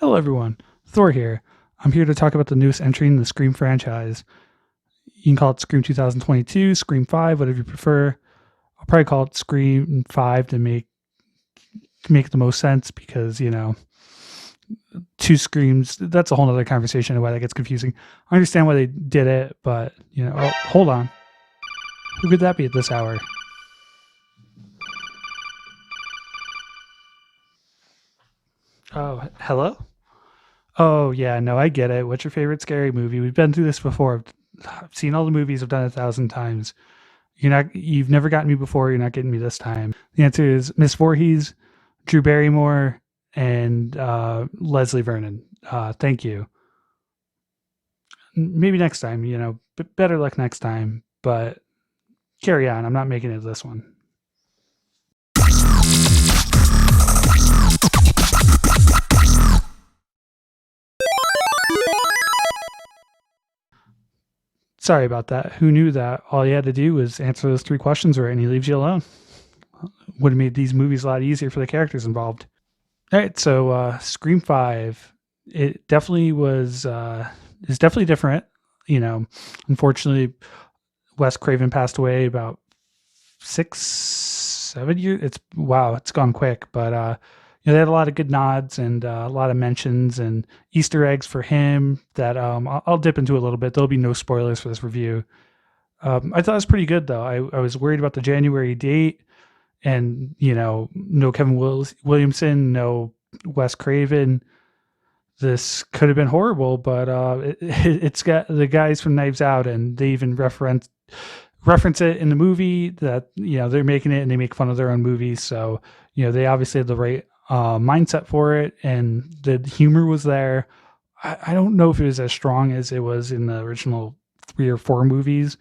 Hello, everyone. Thor here. I'm here to talk about the newest entry in the Scream franchise. You can call it Scream 2022, Scream 5, whatever you prefer. I'll probably call it Scream 5 to make the most sense because, two Screams, that's a whole other conversation of why that gets confusing. I understand why they did it, but, hold on. Who could that be at this hour? Oh, hello? Oh, yeah, no, I get it. What's your favorite scary movie? We've been through this before. I've seen all the movies. I've done it 1,000 times. You've never gotten me before. You're not getting me this time. The answer is Miss Voorhees, Drew Barrymore, and Leslie Vernon. Thank you. Maybe next time, better luck next time, but carry on. I'm not making it this one. Sorry about that. Who knew that all you had to do was answer those three questions right and he leaves you alone? Would have made these movies a lot easier for the characters involved. All right, so Scream 5, it definitely was, is definitely different. Unfortunately, Wes Craven passed away about 6-7 years. It's gone quick, but they had a lot of good nods and a lot of mentions and Easter eggs for him that I'll dip into a little bit. There'll be no spoilers for this review. I thought it was pretty good though. I was worried about the January date, and no Kevin Williamson, no Wes Craven. This could have been horrible, but it's got the guys from Knives Out, and they even reference it in the movie that they're making it, and they make fun of their own movies. So they obviously had the right mindset for it, and the humor was there. I don't know if it was as strong as it was in the original 3 or 4 movies,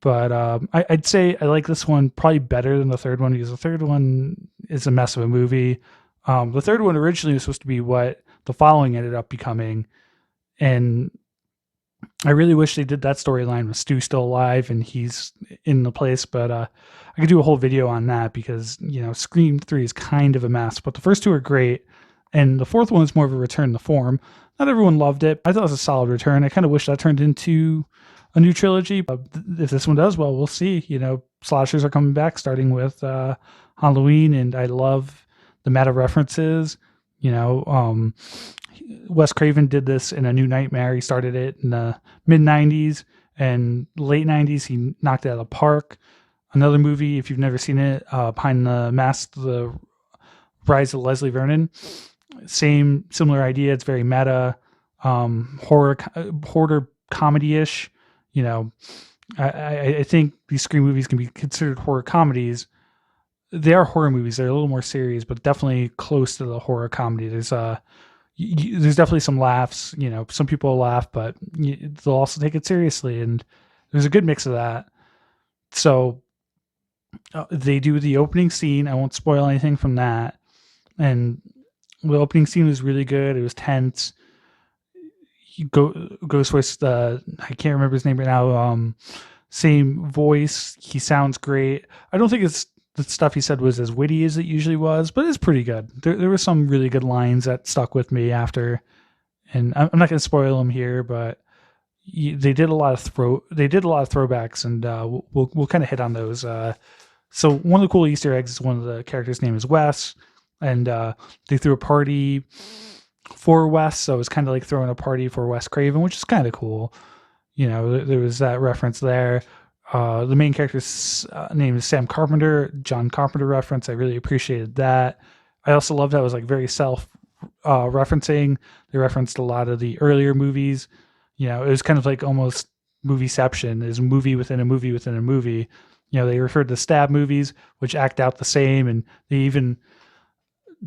but I'd say I like this one probably better than the third one, because the third one is a mess of a movie. The third one originally was supposed to be what the following ended up becoming, and I really wish they did that storyline with Stu still alive and he's in the place, but I could do a whole video on that because, Scream 3 is kind of a mess, but the first two are great, and the fourth one is more of a return to form. Not everyone loved it. I thought it was a solid return. I kind of wish that turned into a new trilogy, but if this one does well, we'll see. Slashers are coming back, starting with Halloween, and I love the meta references. Wes Craven did this in A New Nightmare. He started it in the mid-90s and late 90s. He knocked it out of the park. Another movie, if you've never seen it, Behind the Mask, The Rise of Leslie Vernon. Similar idea. It's very meta, horror comedy-ish. I think these Scream movies can be considered horror comedies. They are horror movies. They're a little more serious, but definitely close to the horror comedy. There's definitely some laughs. Some people laugh, but they'll also take it seriously, and there's a good mix of that. So they do the opening scene. I won't spoil anything from that. And the opening scene was really good. It was tense. Ghostface, I can't remember his name right now. Same voice. He sounds great. I don't think the stuff he said was as witty as it usually was, but it's pretty good. There were some really good lines that stuck with me after, and I'm not going to spoil them here, but they did a lot of throwbacks, and we'll kind of hit on those. So one of the cool Easter eggs is one of the characters' name is Wes, and they threw a party for Wes, so it's kind of like throwing a party for Wes Craven, which is kind of cool. There was that reference there. The main character's name is Sam Carpenter, John Carpenter reference. I really appreciated that. I also loved how it was like very self-referencing. They referenced a lot of the earlier movies. It was kind of like almost movieception, is a movie within a movie within a movie. They referred to stab movies, which act out the same, and they even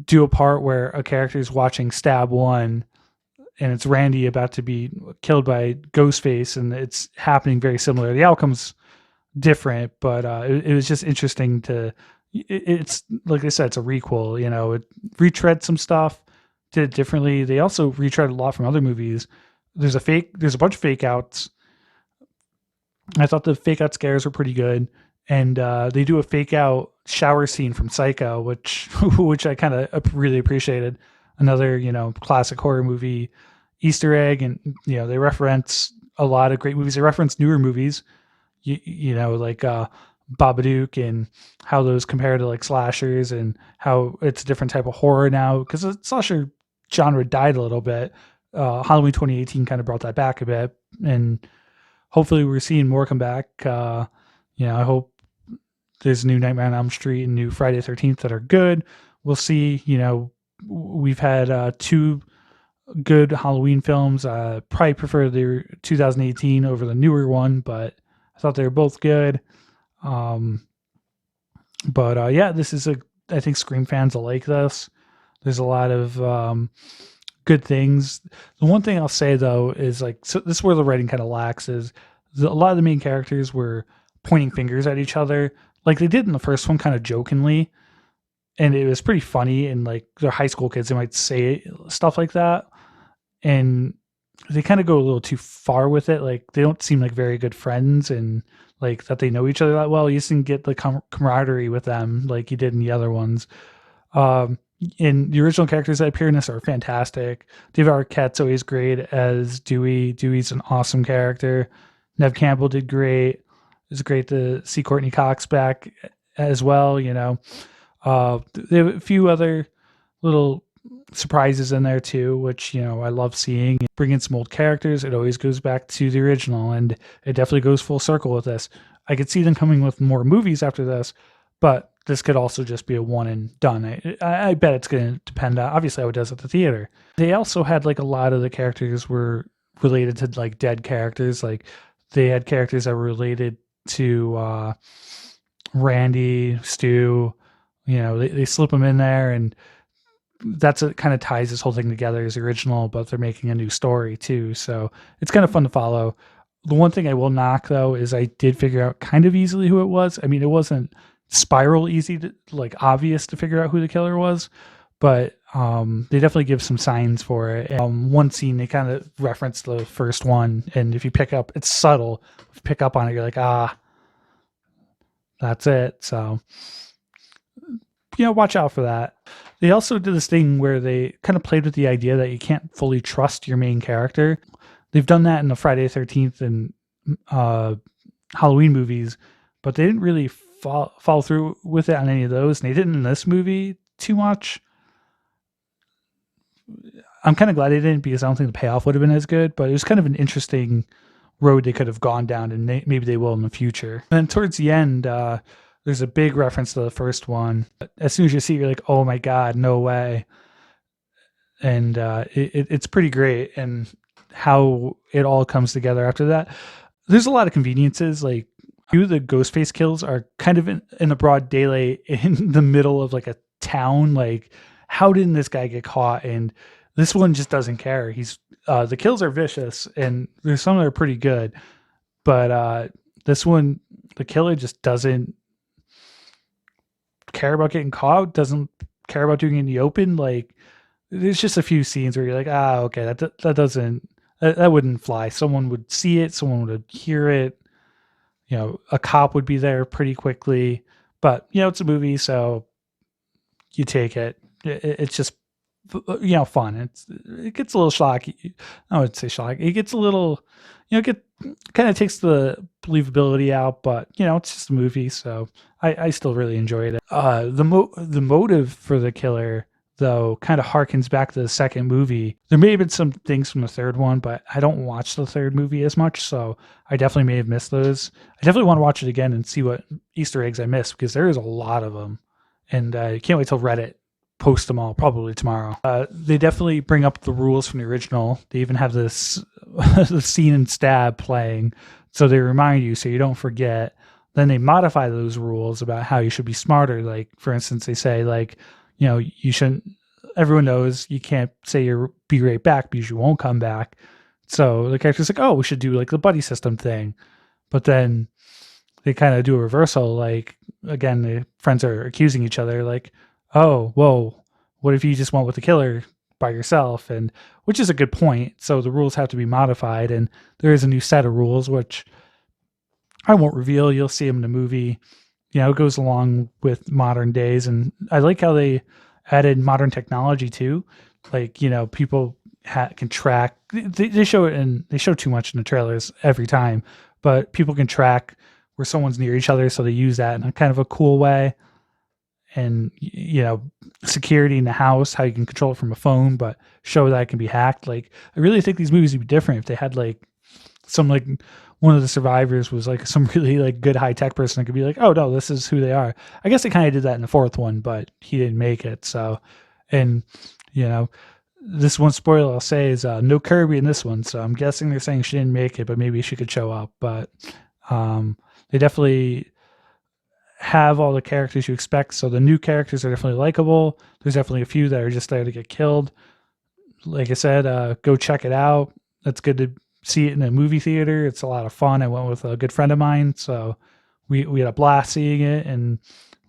do a part where a character is watching Stab 1, and it's Randy about to be killed by Ghostface, and it's happening very similar. The outcome's different, but it was just interesting it's like I said, it's a requel. It retread some stuff, did it differently. They also retread a lot from other movies. There's a bunch of fake outs. I thought the fake out scares were pretty good, and they do a fake out shower scene from Psycho, which I kind of really appreciated. another, classic horror movie Easter egg. And, they reference a lot of great movies. They reference newer movies, like Babadook, and how those compare to like slashers, and how it's a different type of horror now because the slasher genre died a little bit. Halloween 2018 kind of brought that back a bit, and hopefully we're seeing more come back. I hope there's new Nightmare on Elm Street and new Friday the 13th that are good. We'll see. We've had 2 good Halloween films. Probably prefer the 2018 over the newer one, but I thought they were both good. This is I think Scream fans will like this. There's a lot of good things. The one thing I'll say though is so this is where the writing kind of lacks is a lot of the main characters were pointing fingers at each other, like they did in the first one, kind of jokingly, and it was pretty funny. And like they're high school kids, they might say stuff like that, and they kind of go a little too far with it. Like they don't seem like very good friends, and like that they know each other that well. You just didn't get the camaraderie with them like you did in the other ones. And the original characters that appear in this are fantastic. David Arquette's always great as Dewey. Dewey's an awesome character. Nev Campbell did great. It's great to see Courtney Cox back as well. There have a few other little surprises in there too, which I love seeing. Bring in some old characters. It always goes back to the original, and it definitely goes full circle with this. I could see them coming with more movies after this, but this could also just be a one and done. I bet it's going to depend on obviously how it does at the theater. They also had like a lot of the characters were related to like dead characters. Like they had characters that were related to Randy, Stu. They slip them in there, and that's what kind of ties this whole thing together as the original, but they're making a new story too. So it's kind of fun to follow. The one thing I will knock though is I did figure out kind of easily who it was. I mean, it wasn't spiral easy to like obvious to figure out who the killer was, but they definitely give some signs for it. One scene they kind of reference the first one, and if you pick up, it's subtle. If you pick up on it, you're like, that's it. So watch out for that. They also did this thing where they kind of played with the idea that you can't fully trust your main character. They've done that in the Friday the 13th and Halloween movies, but they didn't really follow through with it on any of those, and they didn't in this movie too much. I'm kind of glad they didn't, because I don't think the payoff would have been as good, but it was kind of an interesting road they could have gone down, and maybe they will in the future. And then towards the end, there's a big reference to the first one. As soon as you see it, you're like, oh my God, no way. And it's pretty great, and how it all comes together after that. There's a lot of conveniences, like few of the Ghostface kills are kind of in the broad daylight in the middle of like a town. Like, how didn't this guy get caught? And this one just doesn't care. He's the kills are vicious, and there's some that are pretty good, but this one, the killer just doesn't care about getting caught, doesn't care about doing it in the open. Like, there's just a few scenes where you're like, okay, that wouldn't fly. Someone would see it, someone would hear it. A cop would be there pretty quickly, but it's a movie, so you take it. It's just fun. It gets a little shocky. I would say shock. It gets a little, kind of takes the believability out, but it's just a movie, so I still really enjoyed it. The motive for the killer though kind of harkens back to the second movie. There may have been some things from the third one, but I don't watch the third movie as much, so I definitely may have missed those. I definitely want to watch it again and see what Easter eggs I missed, because there is a lot of them, and I can't wait till Reddit post them all, probably tomorrow. They definitely bring up the rules from the original. They even have this the scene in Stab playing, so they remind you so you don't forget. Then they modify those rules about how you should be smarter. Like, for instance, they say like, you shouldn't, everyone knows you can't say you'll be right back because you won't come back. So the character's like, oh, we should do like the buddy system thing. But then they kind of do a reversal. Like, again, the friends are accusing each other like, oh, whoa, what if you just went with the killer by yourself? And which is a good point. So the rules have to be modified, and there is a new set of rules, which I won't reveal. You'll see them in the movie. It goes along with modern days, and I like how they added modern technology too. like, people can track. They show it, and they show too much in the trailers every time, but people can track where someone's near each other, so they use that in a kind of a cool way. And security in the house, how you can control it from a phone, but show that it can be hacked. Like, I really think these movies would be different if they had like some, like, one of the survivors was like some really like good high tech person that could be like, oh no, this is who they are. I guess they kind of did that in the fourth one, but he didn't make it. So, and this one spoiler I'll say is no Kirby in this one. So I'm guessing they're saying she didn't make it, but maybe she could show up. But they definitely have all the characters you expect. So the new characters are definitely likable. There's definitely a few that are just there to get killed. Like I said, go check it out. It's good to see it in a movie theater. It's a lot of fun. I went with a good friend of mine, so we had a blast seeing it, and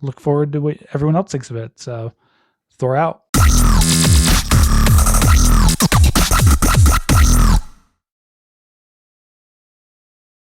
look forward to what everyone else thinks of it. So Thor out.